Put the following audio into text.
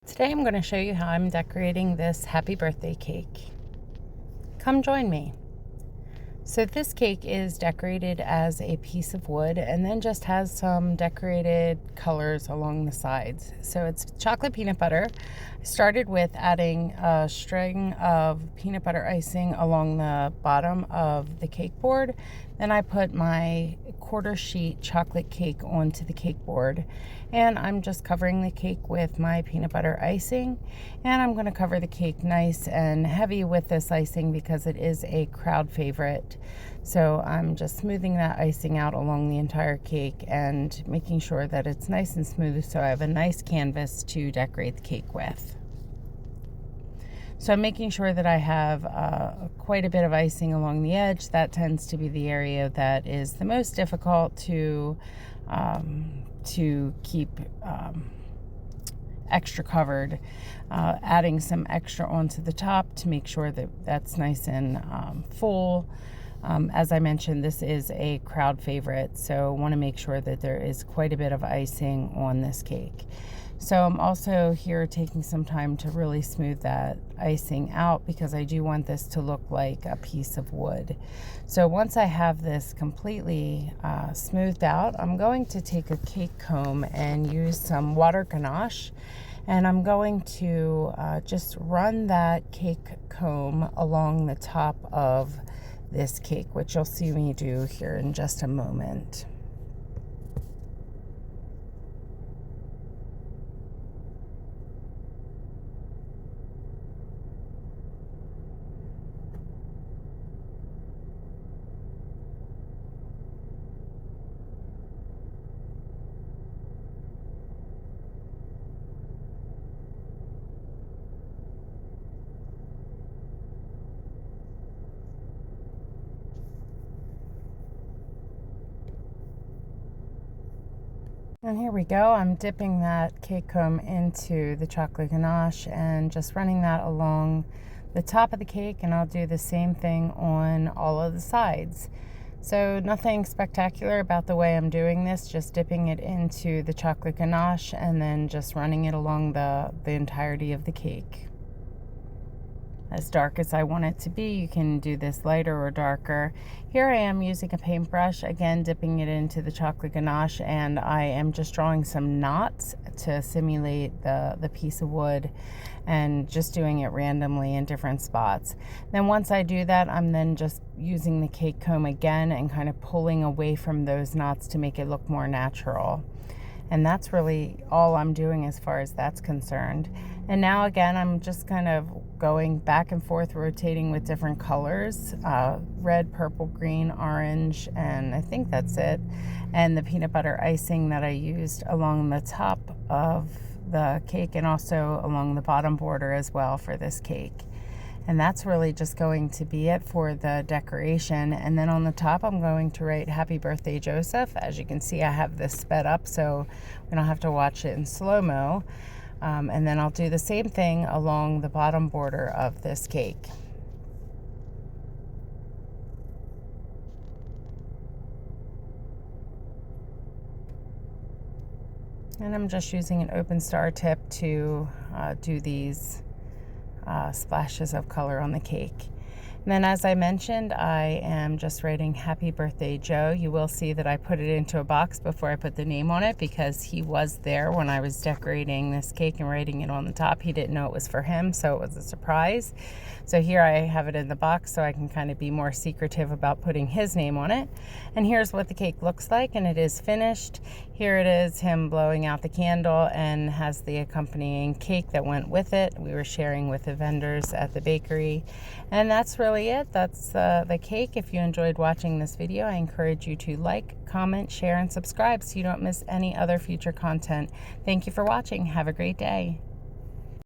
Today I'm going to show you how I'm decorating this happy birthday cake. Come join me. So this cake is decorated as a piece of wood and then just has some decorated colors along the sides. So it's chocolate peanut butter. I started with adding a string of peanut butter icing along the bottom of the cake board. Then I put my quarter sheet chocolate cake onto the cake board, and I'm just covering the cake with my peanut butter icing, and I'm going to cover the cake nice and heavy with this icing because it is a crowd favorite. So I'm just smoothing that icing out along the entire cake and making sure that it's nice and smooth so I have a nice canvas to decorate the cake with. So I'm making sure that I have quite a bit of icing along the edge. That tends to be the area that is the most difficult to keep extra covered. Adding some extra onto the top to make sure that that's nice and full. As I mentioned, this is a crowd favorite, so I want to make sure that there is quite a bit of icing on this cake. So I'm also here taking some time to really smooth that icing out because I do want this to look like a piece of wood. So once I have this completely smoothed out, I'm going to take a cake comb and use some water ganache, and I'm going to just run that cake comb along the top of this cake, which you'll see me do here in just a moment. And here we go. I'm dipping that cake comb into the chocolate ganache and just running that along the top of the cake, and I'll do the same thing on all of the sides. So nothing spectacular about the way I'm doing this, just dipping it into the chocolate ganache and then just running it along the entirety of the cake. As dark as I want it to be, you can do this lighter or darker. Here I am using a paintbrush, again dipping it into the chocolate ganache, and I am just drawing some knots to simulate the piece of wood and just doing it randomly in different spots. Then once I do that, I'm then just using the cake comb again and kind of pulling away from those knots to make it look more natural. And that's really all I'm doing as far as that's concerned. And now again, I'm just kind of going back and forth, rotating with different colors, red, purple, green, orange, and I think that's it. And the peanut butter icing that I used along the top of the cake and also along the bottom border as well for this cake. And that's really just going to be it for the decoration. And then on the top, I'm going to write Happy Birthday, Joseph. As you can see, I have this sped up so we don't have to watch it in slow-mo. And then I'll do the same thing along the bottom border of this cake. And I'm just using an open star tip to do these splashes of color on the cake. And then, as I mentioned, I am just writing Happy Birthday, Joe. You will see that I put it into a box before I put the name on it because he was there when I was decorating this cake and writing it on the top. He didn't know it was for him, so it was a surprise. So here I have it in the box so I can kind of be more secretive about putting his name on it. And here's what the cake looks like, and it is finished. Here it is, him blowing out the candle, and has the accompanying cake that went with it. We were sharing with the vendors at the bakery. And that's really it. That's the cake. If you enjoyed watching this video, I encourage you to like, comment, share, and subscribe so you don't miss any other future content. Thank you for watching. Have a great day.